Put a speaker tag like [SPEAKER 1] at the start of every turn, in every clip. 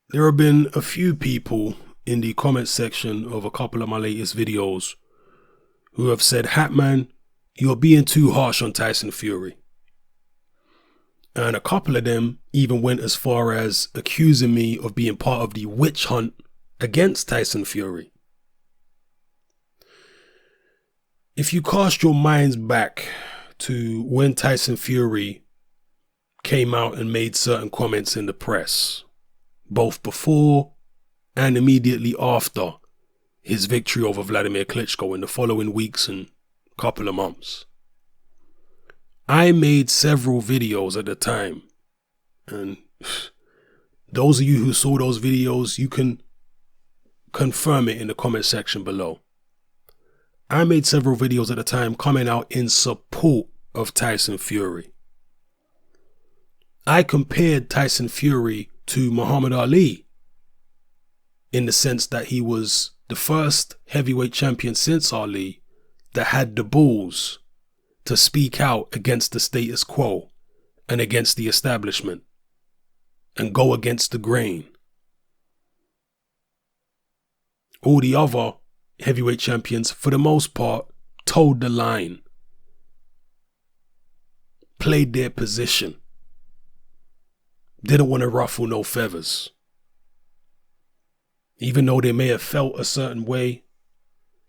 [SPEAKER 1] There have been a few people in the comment section of a couple of my latest videos who have said, Hatman, you're being too harsh on Tyson Fury. And a couple of them even went as far as accusing me of being part of the witch hunt against Tyson Fury. If you cast your minds back to when Tyson Fury came out and made certain comments in the press, both before and immediately after his victory over Vladimir Klitschko in the following weeks and couple of months, I made several videos at the time, and those of you who saw those videos, you can confirm it in the comment section below. I made several videos at the time coming out in support of Tyson Fury. I compared Tyson Fury to Muhammad Ali in the sense that he was the first heavyweight champion since Ali that had the balls to speak out against the status quo and against the establishment and go against the grain. All the other heavyweight champions, for the most part, toed the line, played their position, didn't want to ruffle no feathers. Even though they may have felt a certain way,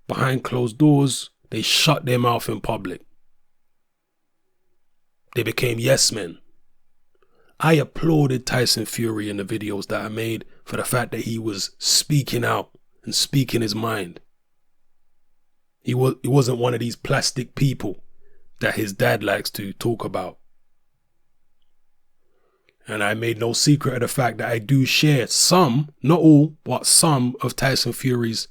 [SPEAKER 1] behind closed doors, they shut their mouth in public. They became yes men. I applauded Tyson Fury in the videos that I made for the fact that he was speaking out and speaking his mind. He wasn't one of these plastic people that his dad likes to talk about. And I made no secret of the fact that I do share some, not all, but some of Tyson Fury's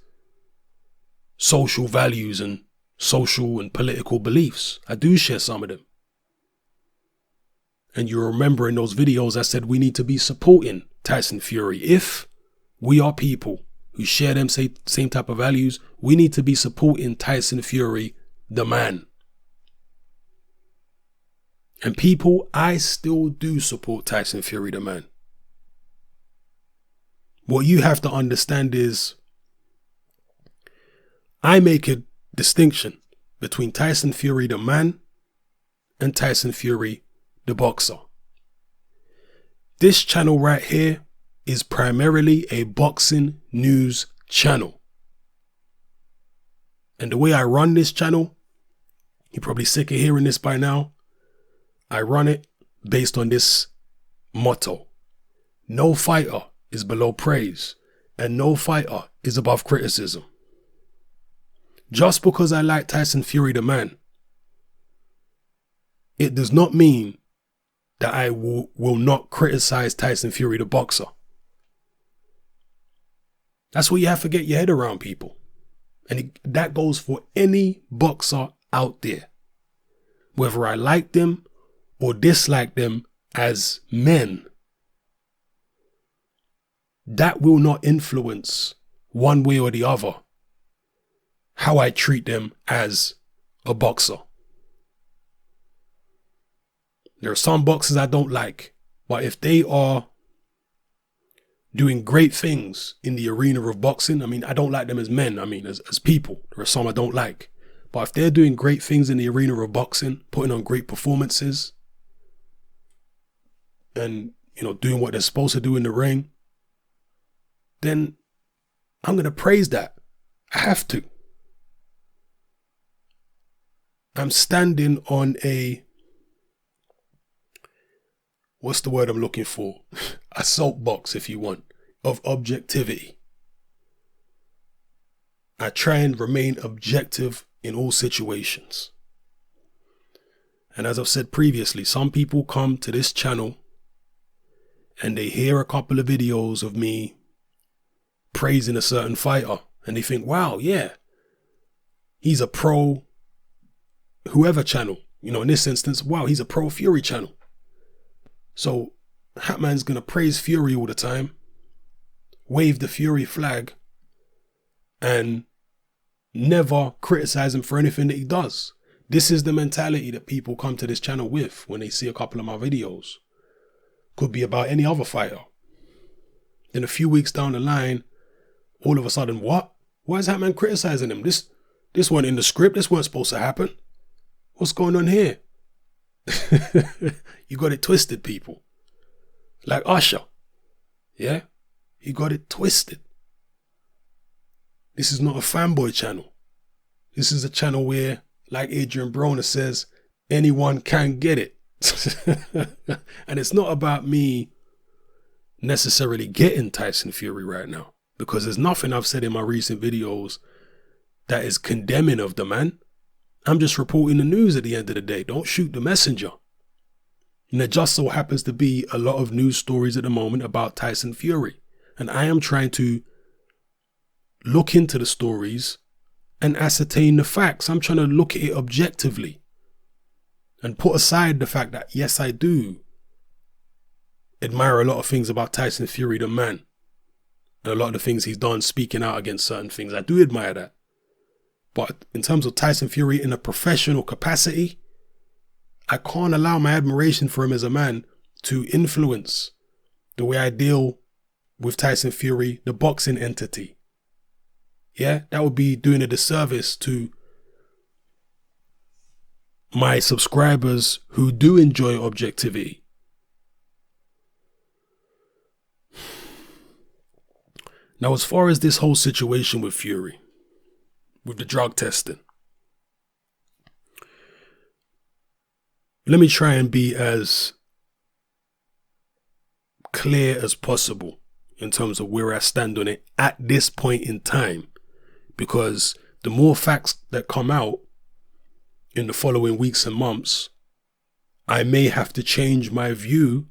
[SPEAKER 1] social values and social and political beliefs. I do share some of them. And you remember in those videos I said we need to be supporting Tyson Fury. If we are people who share them same type of values, we need to be supporting Tyson Fury, the man. And people, I still do support Tyson Fury, the man. What you have to understand is I make a distinction between Tyson Fury, the man, and Tyson Fury, the boxer. This channel right here is primarily a boxing news channel. And the way I run this channel, you're probably sick of hearing this by now, I run it based on this motto: no fighter is below praise and no fighter is above criticism. Just because I like Tyson Fury, the man, it does not mean that I will not criticize Tyson Fury, the boxer. That's what you have to get your head around, people. And that goes for any boxer out there. Whether I like them or dislike them as men, that will not influence one way or the other how I treat them as a boxer. There are some boxers I don't like, but if they are doing great things in the arena of boxing, I mean, I don't like them as men, as people. There are some I don't like. But if they're doing great things in the arena of boxing, putting on great performances, and, doing what they're supposed to do in the ring, then I'm going to praise that. I have to. I'm standing on what's the word I'm looking for? A soapbox, if you want, of objectivity. I try and remain objective in all situations. And as I've said previously, some people come to this channel and they hear a couple of videos of me praising a certain fighter and they think, wow, yeah, he's a pro whoever channel. In this instance, wow, he's a pro Fury channel. So Hatman's going to praise Fury all the time, wave the Fury flag, and never criticize him for anything that he does. This is the mentality that people come to this channel with when they see a couple of my videos. Could be about any other fighter. Then a few weeks down the line, all of a sudden, what? Why is Hatman criticizing him? This wasn't in the script. This wasn't supposed to happen. What's going on here? You got it twisted, people. Like Usher. Yeah? You got it twisted. This is not a fanboy channel. This is a channel where, like Adrian Broner says, anyone can get it. And it's not about me necessarily getting Tyson Fury right now, because there's nothing I've said in my recent videos that is condemning of the man. I'm just reporting the news at the end of the day. Don't shoot the messenger. And there just so happens to be a lot of news stories at the moment about Tyson Fury. And I am trying to look into the stories and ascertain the facts. I'm trying to look at it objectively and put aside the fact that, yes, I do admire a lot of things about Tyson Fury, the man, and a lot of the things he's done, speaking out against certain things. I do admire that. But in terms of Tyson Fury in a professional capacity, I can't allow my admiration for him as a man to influence the way I deal with Tyson Fury, the boxing entity. Yeah, that would be doing a disservice to my subscribers who do enjoy objectivity. Now, as far as this whole situation with Fury, with the drug testing, let me try and be as clear as possible in terms of where I stand on it at this point in time, because the more facts that come out in the following weeks and months, I may have to change my view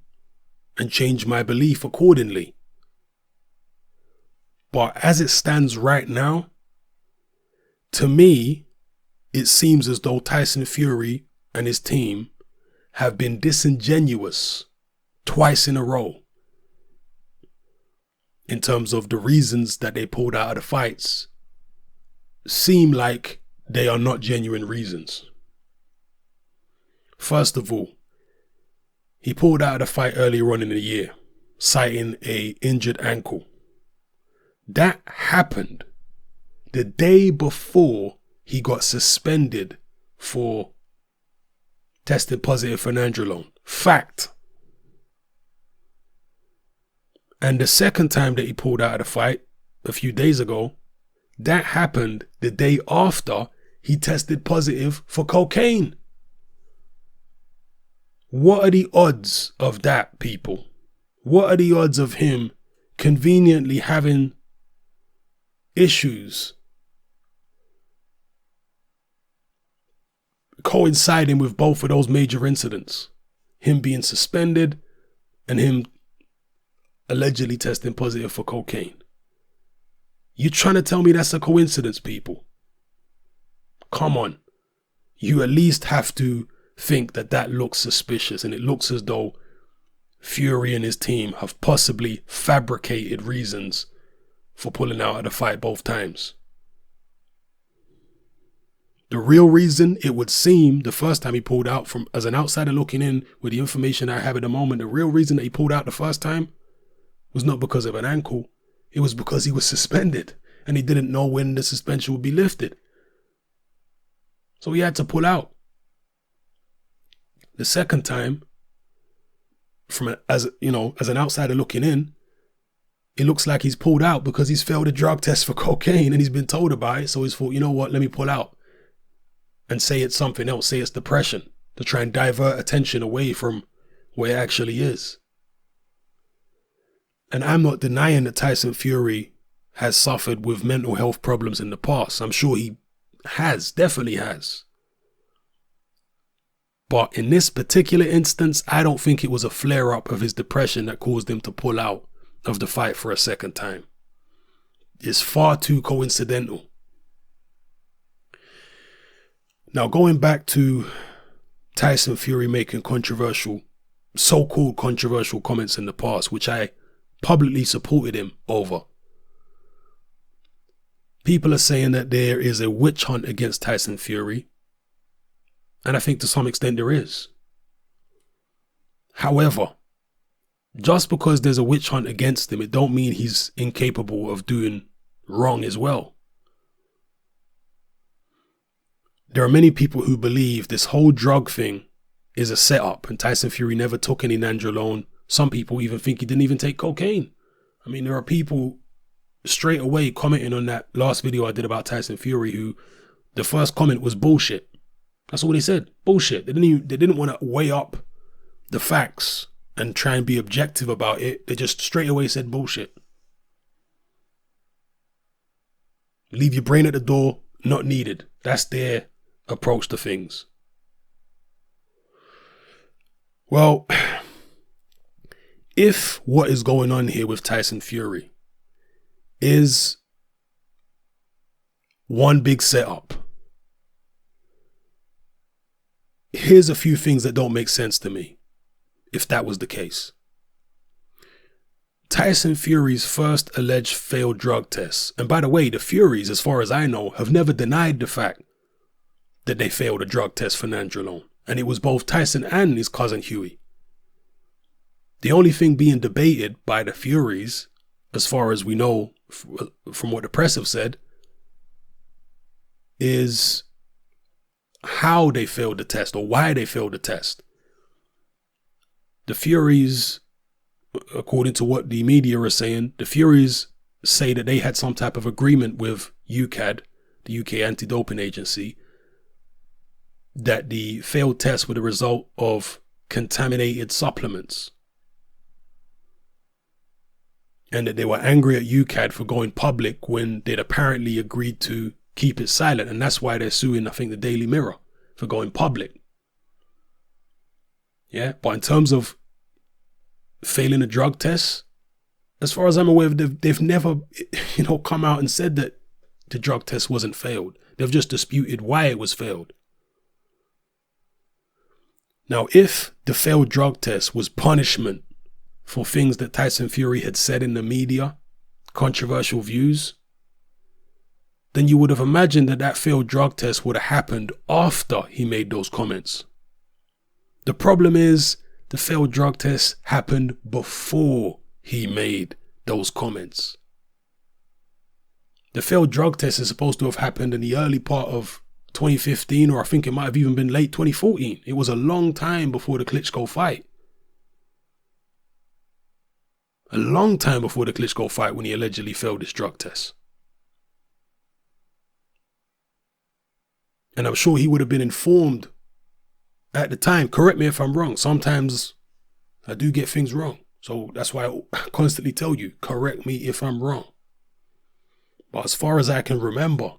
[SPEAKER 1] and change my belief accordingly. But as it stands right now, to me, it seems as though Tyson Fury and his team have been disingenuous twice in a row in terms of the reasons that they pulled out of the fights seem like they are not genuine reasons. First of all, he pulled out of the fight earlier on in the year, citing an injured ankle. That happened the day before he got suspended for testing positive for nandrolone. Fact. And the second time that he pulled out of the fight, a few days ago, that happened the day after he tested positive for cocaine. What are the odds of that, people? What are the odds of him conveniently having issues coinciding with both of those major incidents? Him being suspended and him allegedly testing positive for cocaine. You trying to tell me that's a coincidence, people? Come on. You at least have to think that that looks suspicious, and it looks as though Fury and his team have possibly fabricated reasons for pulling out of the fight both times. The real reason, it would seem, the first time he pulled out, from as an outsider looking in with the information I have at the moment, the real reason that he pulled out the first time was not because of an ankle. It was because he was suspended and he didn't know when the suspension would be lifted. So he had to pull out. The second time, as an outsider looking in, it looks like he's pulled out because he's failed a drug test for cocaine and he's been told about it. So he's thought, you know what, let me pull out and say it's something else, say it's depression, to try and divert attention away from where it actually is. And I'm not denying that Tyson Fury has suffered with mental health problems in the past. I'm sure he has, definitely has. But in this particular instance, I don't think it was a flare-up of his depression that caused him to pull out of the fight for a second time. It's far too coincidental. Now, going back to Tyson Fury making so-called controversial comments in the past, which I publicly supported him over. People are saying that there is a witch hunt against Tyson Fury. And I think to some extent there is. However, just because there's a witch hunt against him, it don't mean he's incapable of doing wrong as well. There are many people who believe this whole drug thing is a setup and Tyson Fury never took any nandrolone. Some people even think he didn't even take cocaine. I mean, there are people straight away commenting on that last video I did about Tyson Fury who the first comment was bullshit. That's all they said. Bullshit. They didn't want to weigh up the facts and try and be objective about it. They just straight away said bullshit. Leave your brain at the door, not needed. That's their approach to things. Well, if what is going on here with Tyson Fury is one big setup, here's a few things that don't make sense to me, if that was the case. Tyson Fury's first alleged failed drug tests, and by the way, the Furies, as far as I know, have never denied the fact that they failed a drug test for nandrolone, and it was both Tyson and his cousin Huey. The only thing being debated by the Furies, as far as we know from what the press have said, is how they failed the test or why they failed the test. The Furies, according to what the media are saying, the Furies say that they had some type of agreement with UKAD, the UK anti-doping agency, that the failed tests were the result of contaminated supplements. And that they were angry at UKAD for going public when they'd apparently agreed to keep it silent. And that's why they're suing, I think, the Daily Mirror for going public. Yeah, but in terms of failing a drug test, as far as I'm aware, they've never, come out and said that the drug test wasn't failed. They've just disputed why it was failed. Now, if the failed drug test was punishment for things that Tyson Fury had said in the media, controversial views, then you would have imagined that that failed drug test would have happened after he made those comments. The problem is the failed drug test happened before he made those comments. The failed drug test is supposed to have happened in the early part of 2015, or I think it might have even been late 2014. It was a long time before the Klitschko fight. A long time before the Klitschko fight when he allegedly failed his drug test. And I'm sure he would have been informed at the time. Correct me if I'm wrong. Sometimes I do get things wrong. So that's why I constantly tell you, correct me if I'm wrong. But as far as I can remember,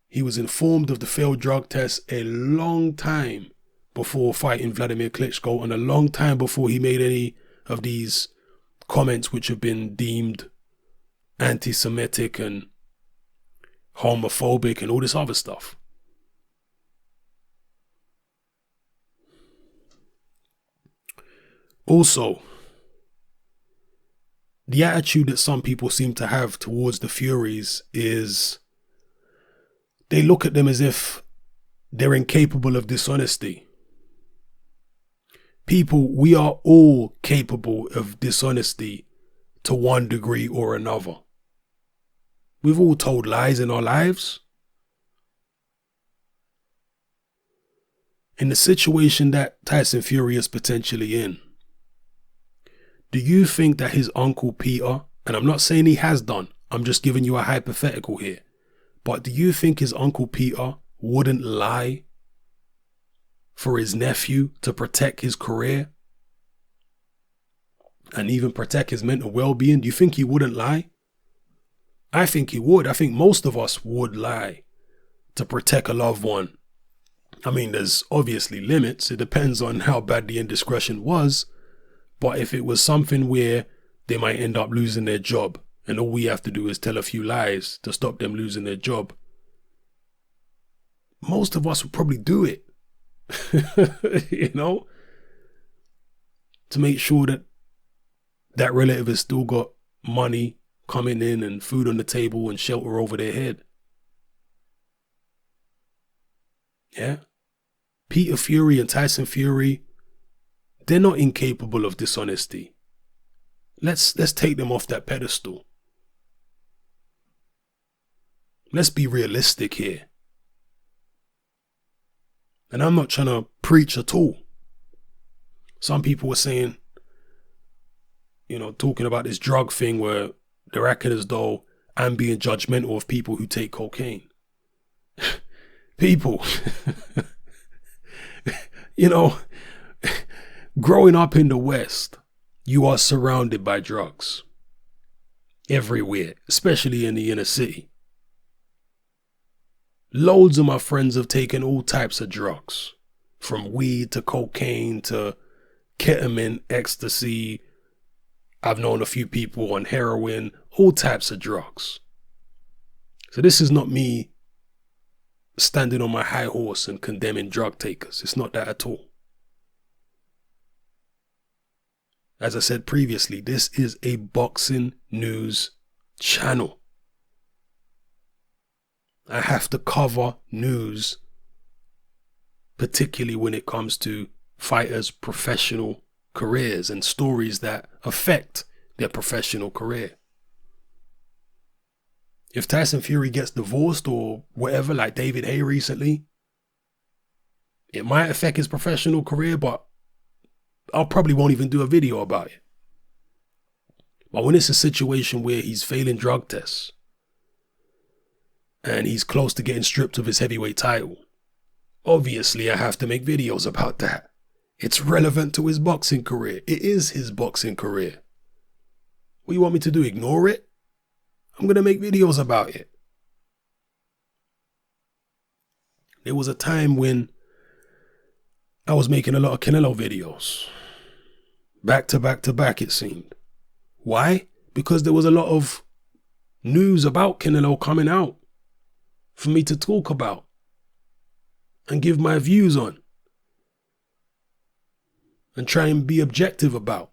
[SPEAKER 1] he was informed of the failed drug test a long time before fighting Vladimir Klitschko and a long time before he made any of these comments which have been deemed anti-Semitic and homophobic and all this other stuff. Also, the attitude that some people seem to have towards the Furies is they look at them as if they're incapable of dishonesty. People, we are all capable of dishonesty to one degree or another. We've all told lies in our lives. In the situation that Tyson Fury is potentially in, do you think that his uncle Peter, and I'm not saying he has done, I'm just giving you a hypothetical here, but do you think his uncle Peter wouldn't lie for his nephew to protect his career and even protect his mental well-being? Do you think he wouldn't lie? I think he would. I think most of us would lie to protect a loved one. I mean, there's obviously limits. It depends on how bad the indiscretion was. But if it was something where they might end up losing their job and all we have to do is tell a few lies to stop them losing their job, most of us would probably do it. To make sure that that relative has still got money coming in and food on the table and shelter over their head. Yeah. Peter Fury and Tyson Fury, They're not incapable of dishonesty. Let's take them off that pedestal. Let's be realistic here. And I'm not trying to preach at all. Some people were saying, talking about this drug thing where they're acting as though I'm being judgmental of people who take cocaine. People, growing up in the West, you are surrounded by drugs everywhere, especially in the inner city. Loads of my friends have taken all types of drugs, from weed to cocaine to ketamine, ecstasy. I've known a few people on heroin, all types of drugs. So this is not me standing on my high horse and condemning drug takers. It's not that at all. As I said previously, this is a boxing news channel. I have to cover news, particularly when it comes to fighters' professional careers and stories that affect their professional career. If Tyson Fury gets divorced or whatever, like David Haye recently, it might affect his professional career, but I probably won't even do a video about it. But when it's a situation where he's failing drug tests and he's close to getting stripped of his heavyweight title, obviously I have to make videos about that. It's relevant to his boxing career. It is his boxing career. What do you want me to do? Ignore it? I'm going to make videos about it. There was a time when I was making a lot of Canelo videos. Back to back to back, it seemed. Why? Because there was a lot of news about Canelo coming out for me to talk about and give my views on and try and be objective about.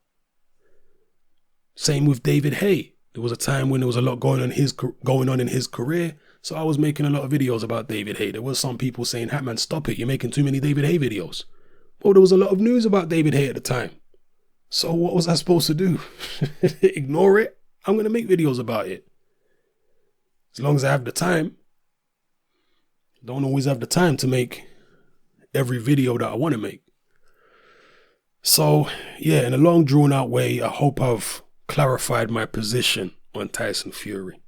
[SPEAKER 1] Same with David Haye. There was a time when there was a lot going on in his career, so I was making a lot of videos about David Haye. There was some people saying, Hatman, stop it, you're making too many David Haye videos. Well, there was a lot of news about David Haye at the time. So what was I supposed to do? Ignore it? I'm going to make videos about it. As long as I have the time. Don't always have the time to make every video that I want to make. So, yeah, in a long drawn out way, I hope I've clarified my position on Tyson Fury.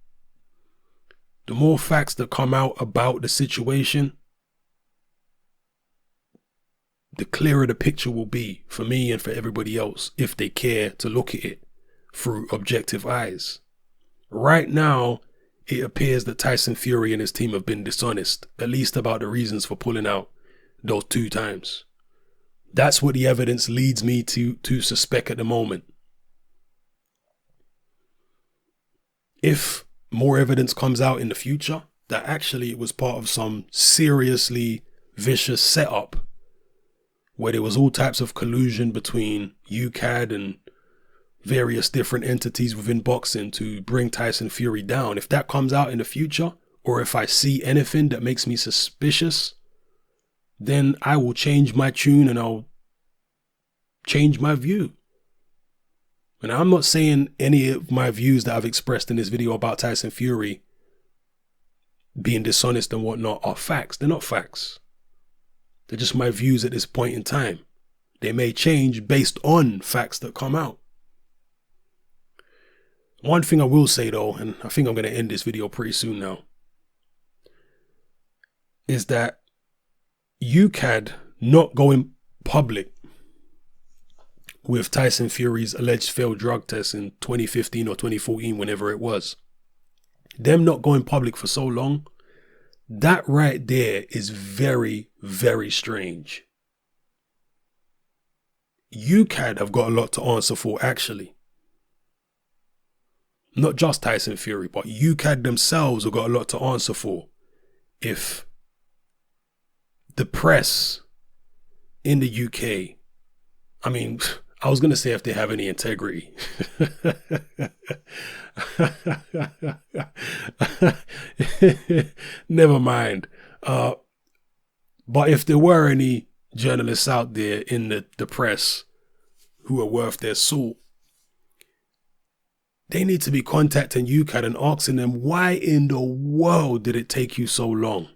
[SPEAKER 1] The more facts that come out about the situation, the clearer the picture will be for me and for everybody else if they care to look at it through objective eyes. Right now, it appears that Tyson Fury and his team have been dishonest, at least about the reasons for pulling out those 2 times. That's what the evidence leads me to suspect at the moment. If more evidence comes out in the future that actually it was part of some seriously vicious setup where there was all types of collusion between UKAD and various different entities within boxing to bring Tyson Fury down, if that comes out in the future, or if I see anything that makes me suspicious, then I will change my tune and I'll change my view. And I'm not saying any of my views that I've expressed in this video about Tyson Fury being dishonest and whatnot are facts. They're not facts. They're just my views at this point in time. They may change based on facts that come out. One thing I will say though, and I think I'm going to end this video pretty soon now, is that UKAD not going public with Tyson Fury's alleged failed drug test in 2015 or 2014, whenever it was. Them not going public for so long, that right there is very, very strange. UKAD have got a lot to answer for, actually. Not just Tyson Fury, but UKAD themselves have got a lot to answer for. If the press in the UK, I mean, I was going to say if they have any integrity. Never mind. But if there were any journalists out there in the press who are worth their salt, they need to be contacting UKAD and asking them, why in the world did it take you so long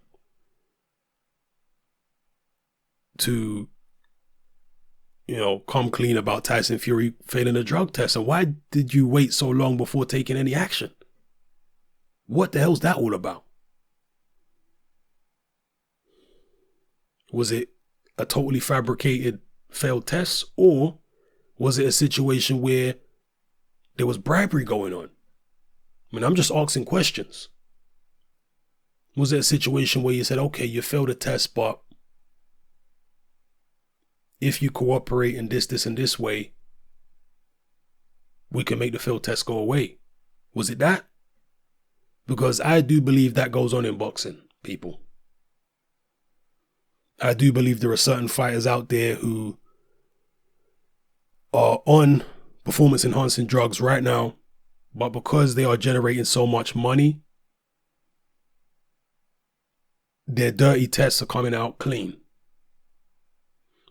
[SPEAKER 1] to, come clean about Tyson Fury failing a drug test? And why did you wait so long before taking any action? What the hell's that all about? Was it a totally fabricated failed test, or was it a situation where there was bribery going on? I mean, I'm just asking questions. Was it a situation where you said, okay, you failed a test, but if you cooperate in this, and this way, we can make the failed test go away? Was it that? Because I do believe that goes on in boxing, people. I do believe there are certain fighters out there who are on performance enhancing drugs right now, but because they are generating so much money, their dirty tests are coming out clean.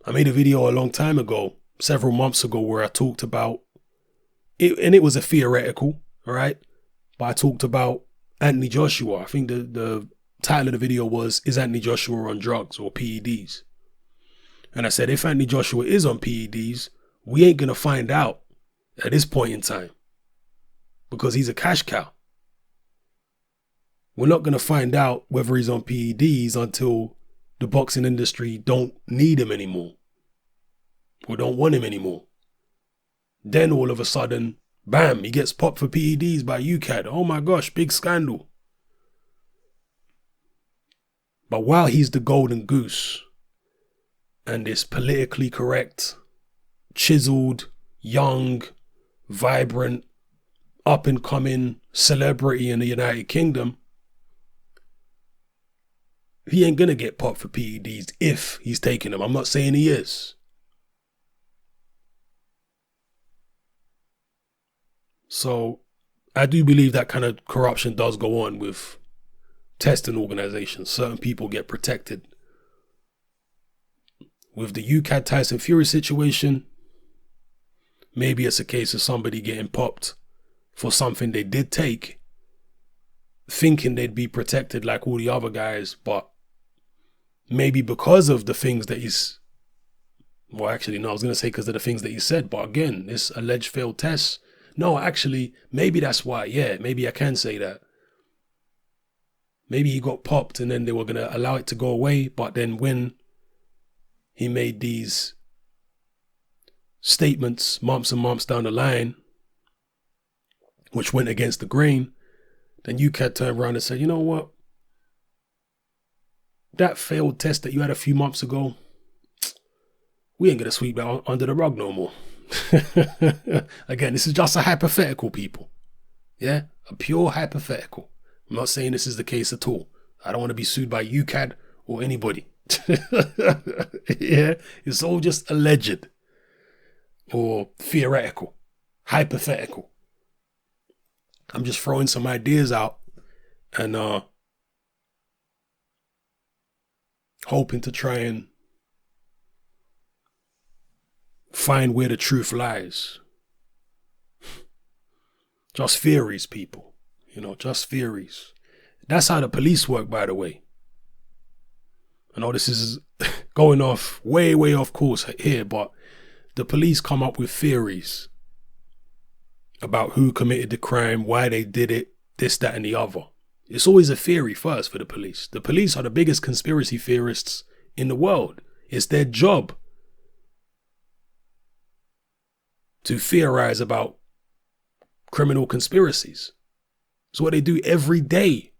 [SPEAKER 1] I made a video a long time ago, several months ago, where I talked about it, and it was a theoretical, all right? But I talked about Anthony Joshua. I think the title of the video was, is Anthony Joshua on drugs or PEDs? And I said, if Anthony Joshua is on PEDs, we ain't going to find out at this point in time, because he's a cash cow. We're not going to find out whether he's on PEDs until the boxing industry don't need him anymore, or don't want him anymore. Then all of a sudden, bam, he gets popped for PEDs by UKAD. Oh my gosh, big scandal. But while he's the golden goose and this politically correct, chiseled, young, vibrant, up and coming celebrity in the United Kingdom, he ain't gonna get popped for PEDs if he's taking them. I'm not saying he is. So I do believe that kind of corruption does go on with testing organizations. Certain people get protected. With the UKAD Tyson Fury situation, maybe it's a case of somebody getting popped for something they did take, thinking they'd be protected like all the other guys, but maybe because of the things that he's, well, actually, no, I was going to say because of the things that he said, but again, this alleged failed test, no, actually, maybe that's why, yeah, maybe I can say that. Maybe he got popped and then they were going to allow it to go away, but then when he made these statements months and months down the line, which went against the grain, then UKAD turned around and said, you know what? That failed test that you had a few months ago, we ain't going to sweep that under the rug no more. Again, this is just a hypothetical, people. Yeah, a pure hypothetical. I'm not saying this is the case at all. I don't want to be sued by UKAD or anybody. Yeah, it's all just alleged or theoretical, hypothetical. I'm just throwing some ideas out and hoping to try and find where the truth lies. Just theories, people. Just theories. That's how the police work, by the way. I know this is going off way off course here, but the police come up with theories about who committed the crime, why they did it, this, that, and the other. It's always a theory first for the police. The police are the biggest conspiracy theorists in the world. It's their job to theorize about criminal conspiracies. It's what they do every day.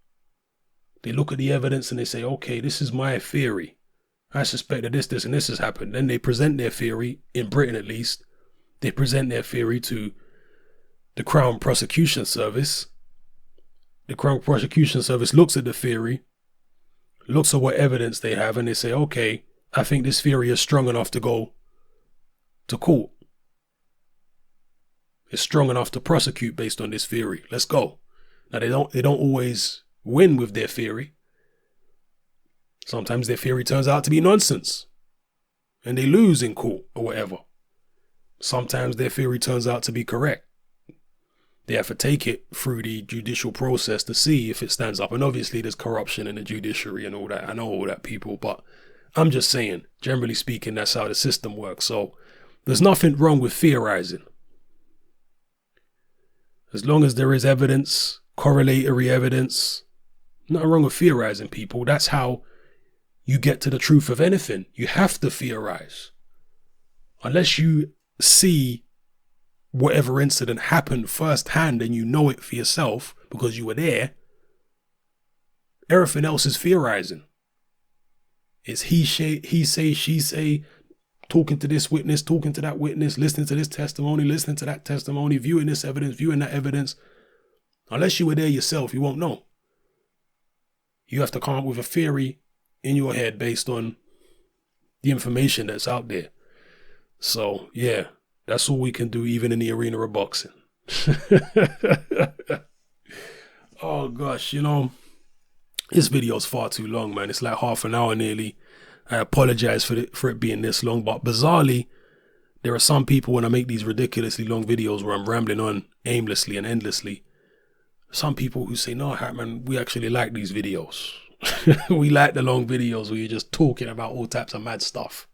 [SPEAKER 1] They look at the evidence and they say, okay, this is my theory. I suspect that this, and this has happened. Then they present their theory, in Britain at least, they present their theory to the Crown Prosecution Service. The Crown Prosecution Service looks at the theory, looks at what evidence they have, and they say, okay, I think this theory is strong enough to go to court. It's strong enough to prosecute based on this theory. Let's go. Now, they don't always win with their theory. Sometimes their theory turns out to be nonsense and they lose in court or whatever. sometimes their theory turns out to be correct. They have to take it through the judicial process to see if it stands up. And obviously there's corruption in the judiciary and all that. I know all that, people, but I'm just saying, generally speaking, that's how the system works. So there's nothing wrong with theorizing. As long as there is evidence, correlatory evidence, nothing wrong with theorizing, people. That's how you get to the truth of anything. You have to theorize. Unless you see whatever incident happened firsthand and you know it for yourself because you were there, everything else is theorizing. It's he say, she say, talking to this witness, talking to that witness, listening to this testimony, listening to that testimony, viewing this evidence, viewing that evidence. Unless you were there yourself, you won't know. You have to come up with a theory in your head based on the information that's out there. So, yeah, that's all we can do, even in the arena of boxing. Oh, gosh, you know, this video's far too long, man. It's like half an hour nearly. I apologize for it being this long, but bizarrely, there are some people when I make these ridiculously long videos where I'm rambling on aimlessly and endlessly. Some people who say, no, Hatman, we actually like these videos. We like the long videos where you're just talking about all types of mad stuff.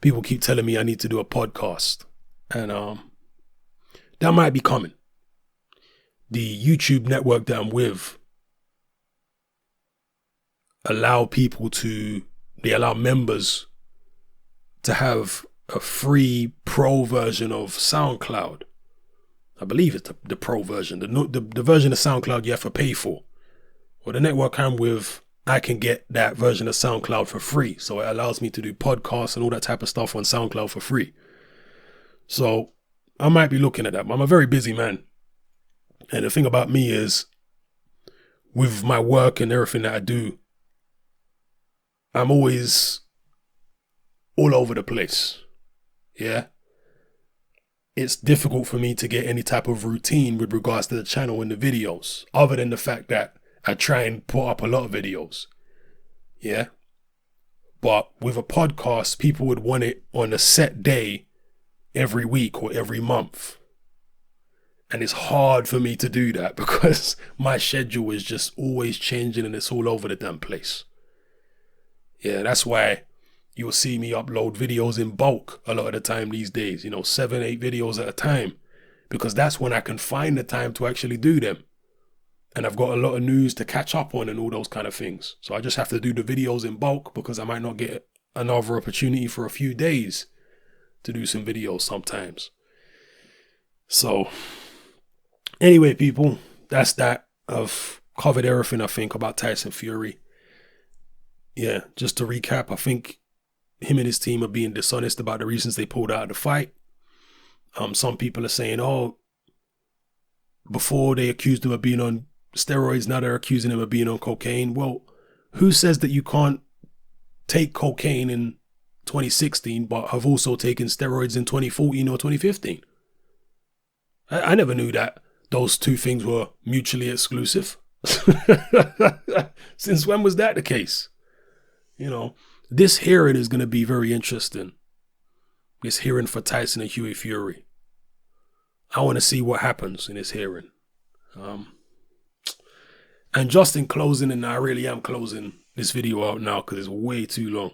[SPEAKER 1] People keep telling me I need to do a podcast, and that might be coming. The YouTube network that I'm with allow members to have a free pro version of SoundCloud. I believe it's the pro version, the version of SoundCloud you have to pay for. Well, the network I'm with, I can get that version of SoundCloud for free. So it allows me to do podcasts and all that type of stuff on SoundCloud for free. So I might be looking at that. I'm a very busy man. And the thing about me is, with my work and everything that I do, I'm always all over the place. Yeah. It's difficult for me to get any type of routine with regards to the channel and the videos, other than the fact that I try and put up a lot of videos. Yeah. But with a podcast, people would want it on a set day every week or every month. And it's hard for me to do that because my schedule is just always changing and it's all over the damn place. Yeah, that's why you'll see me upload videos in bulk a lot of the time these days, 7, 8 videos at a time, because that's when I can find the time to actually do them. And I've got a lot of news to catch up on and all those kind of things. So I just have to do the videos in bulk because I might not get another opportunity for a few days to do some videos sometimes. So anyway, people, that's that. I've covered everything I think about Tyson Fury. Yeah, just to recap, I think him and his team are being dishonest about the reasons they pulled out of the fight. Some people are saying, before they accused him of being on steroids, now they're accusing him of being on cocaine. Well, who says that you can't take cocaine in 2016 but have also taken steroids in 2014 or 2015? I never knew that those two things were mutually exclusive. Since when was that the case? This hearing is going to be very interesting. This hearing for Tyson and Hughie Fury. I want to see what happens in this hearing. And just in closing, and I really am closing this video out now because it's way too long.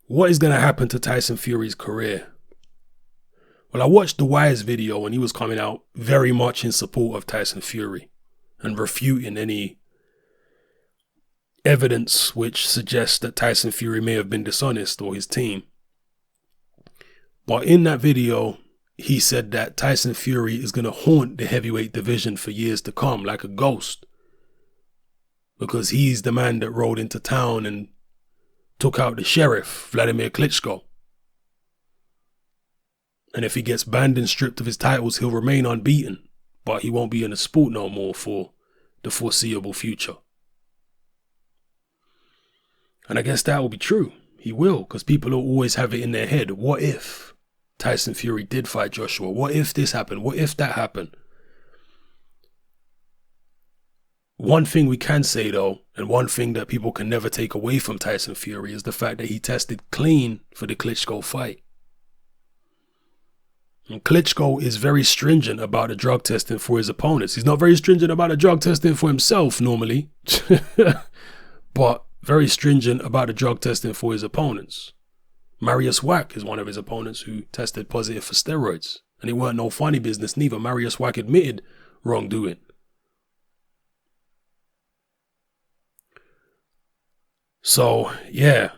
[SPEAKER 1] What is going to happen to Tyson Fury's career? Well, I watched the Wise video when he was coming out very much in support of Tyson Fury and refuting any evidence which suggests that Tyson Fury may have been dishonest or his team. But in that video, he said that Tyson Fury is going to haunt the heavyweight division for years to come like a ghost, because he's the man that rode into town and took out the sheriff, Vladimir Klitschko. And if he gets banned and stripped of his titles, he'll remain unbeaten, but he won't be in the sport no more for the foreseeable future. And I guess that will be true. He will, because people will always have it in their head. What if Tyson Fury did fight Joshua? What if this happened? What if that happened? One thing we can say, though, and one thing that people can never take away from Tyson Fury is the fact that he tested clean for the Klitschko fight. And Klitschko is very stringent about the drug testing for his opponents. He's not very stringent about the drug testing for himself normally, but very stringent about the drug testing for his opponents. Marius Wack is one of his opponents who tested positive for steroids. And it weren't no funny business neither. Marius Wack admitted wrongdoing. So, yeah,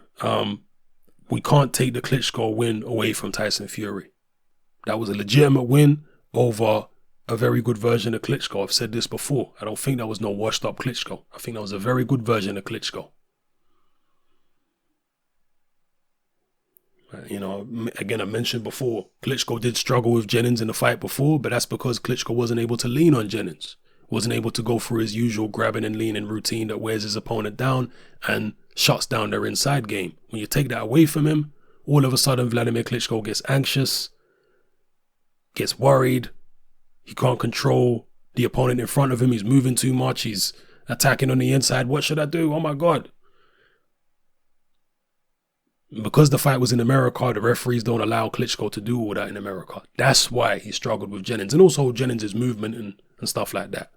[SPEAKER 1] we can't take the Klitschko win away from Tyson Fury. That was a legitimate win over a very good version of Klitschko. I've said this before. I don't think that was no washed up Klitschko. I think that was a very good version of Klitschko. You know, again, I mentioned before, Klitschko did struggle with Jennings in the fight before, but that's because Klitschko wasn't able to lean on Jennings. Wasn't able to go through his usual grabbing and leaning routine that wears his opponent down and shuts down their inside game. When you take that away from him, all of a sudden Vladimir Klitschko gets anxious, gets worried. He can't control the opponent in front of him. He's moving too much. He's attacking on the inside. What should I do? Oh my God. Because the fight was in America, the referees don't allow Klitschko to do all that in America. That's why he struggled with Jennings. And also Jennings' movement and stuff like that.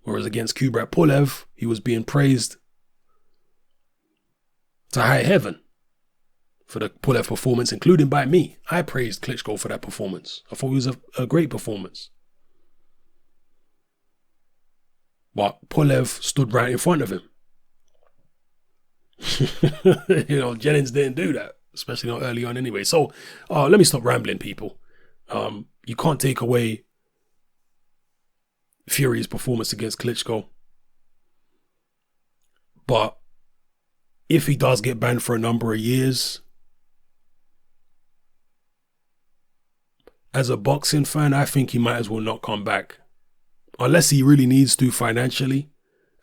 [SPEAKER 1] Whereas against Kubrat Pulev, he was being praised to high heaven for the Pulev performance, including by me. I praised Klitschko for that performance. I thought it was a great performance. But Pulev stood right in front of him. You know, Jennings didn't do that, especially not early on anyway. So let me stop rambling, people. You can't take away Fury's performance against Klitschko. But if he does get banned for a number of years, as a boxing fan, I think he might as well not come back. Unless he really needs to financially.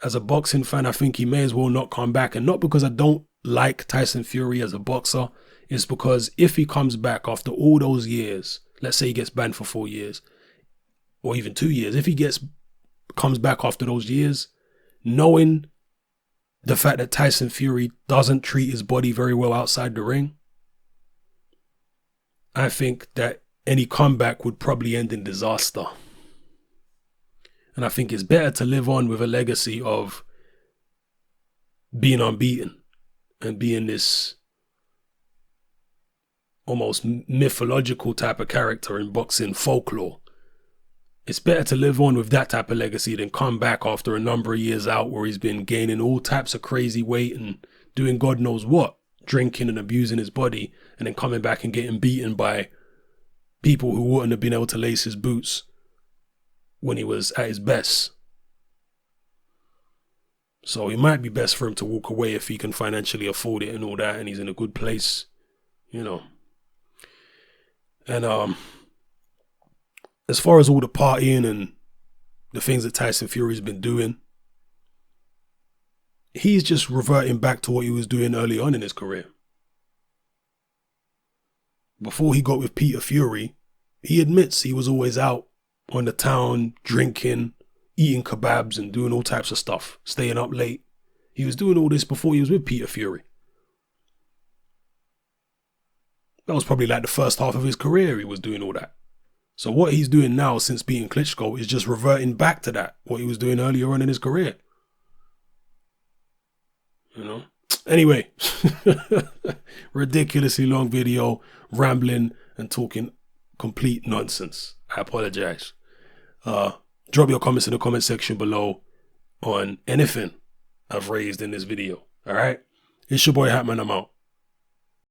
[SPEAKER 1] As a boxing fan, I think he may as well not come back. And not because I don't like Tyson Fury as a boxer. It's because if he comes back after all those years, let's say he gets banned for 4 years, or even 2 years, if he comes back after those years, knowing the fact that Tyson Fury doesn't treat his body very well outside the ring, I think that any comeback would probably end in disaster. And I think it's better to live on with a legacy of being unbeaten and being this almost mythological type of character in boxing folklore. It's better to live on with that type of legacy than come back after a number of years out where he's been gaining all types of crazy weight and doing God knows what, drinking and abusing his body, and then coming back and getting beaten by people who wouldn't have been able to lace his boots when he was at his best. So it might be best for him to walk away if he can financially afford it and all that, and he's in a good place, you know. And as far as all the partying and the things that Tyson Fury's been doing, he's just reverting back to what he was doing early on in his career. Before he got with Peter Fury, he admits he was always out on the town, drinking, eating kebabs and doing all types of stuff, staying up late. He was doing all this before he was with Peter Fury. That was probably like the first half of his career he was doing all that. So what he's doing now since beating Klitschko is just reverting back to that, what he was doing earlier on in his career. You know? Anyway, ridiculously long video, rambling and talking complete nonsense. I apologize. Drop your comments in the comment section below on anything I've raised in this video. All right? It's your boy Hatman. I'm out.